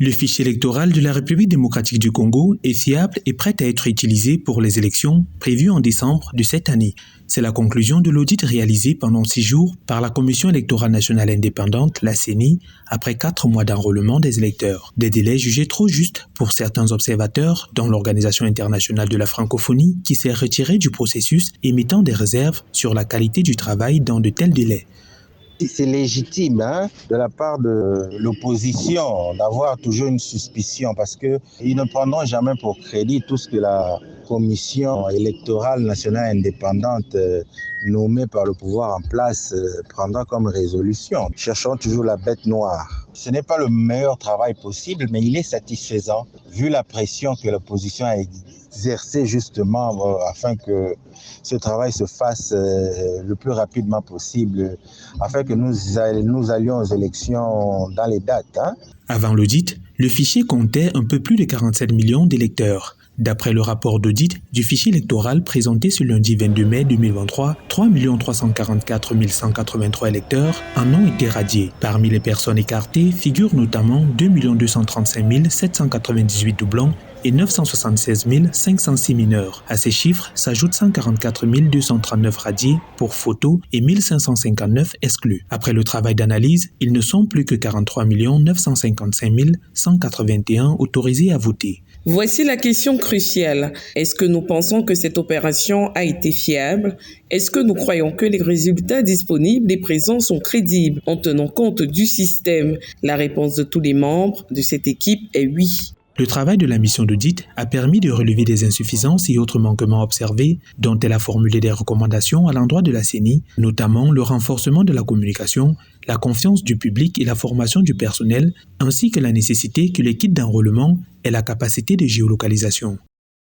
Le fichier électoral de la République démocratique du Congo est fiable et prêt à être utilisé pour les élections prévues en décembre de cette année. C'est la conclusion de l'audit réalisé pendant 6 jours par la Commission électorale nationale indépendante, la CENI, après 4 mois d'enrôlement des électeurs. Des délais jugés trop justes pour certains observateurs, dont l'Organisation internationale de la francophonie, qui s'est retirée du processus, émettant des réserves sur la qualité du travail dans de tels délais. C'est légitime de la part de l'opposition d'avoir toujours une suspicion parce qu'ils ne prendront jamais pour crédit tout ce que la Commission électorale nationale indépendante nommée par le pouvoir en place prendra comme résolution. Cherchons toujours la bête noire. Ce n'est pas le meilleur travail possible, mais il est satisfaisant vu la pression que l'opposition a exercée justement afin que ce travail se fasse le plus rapidement possible, afin que nous allions aux élections dans les dates. Avant l'audit, le fichier comptait un peu plus de 47 millions d'électeurs. D'après le rapport d'audit du fichier électoral présenté ce lundi 22 mai 2023, 3 344 183 électeurs en ont été radiés. Parmi les personnes écartées figurent notamment 2 235 798 doublons et 976 506 mineurs. À ces chiffres s'ajoutent 144 239 radiés pour photo et 1559 exclus. Après le travail d'analyse, ils ne sont plus que 43 955 181 autorisés à voter. Voici la question cruciale. Est-ce que nous pensons que cette opération a été fiable? Est-ce que nous croyons que les résultats disponibles et présents sont crédibles en tenant compte du système? La réponse de tous les membres de cette équipe est oui. Le travail de la mission d'audit a permis de relever des insuffisances et autres manquements observés, dont elle a formulé des recommandations à l'endroit de la CENI, notamment le renforcement de la communication, la confiance du public et la formation du personnel, ainsi que la nécessité que les kits d'enrôlement aient la capacité de géolocalisation.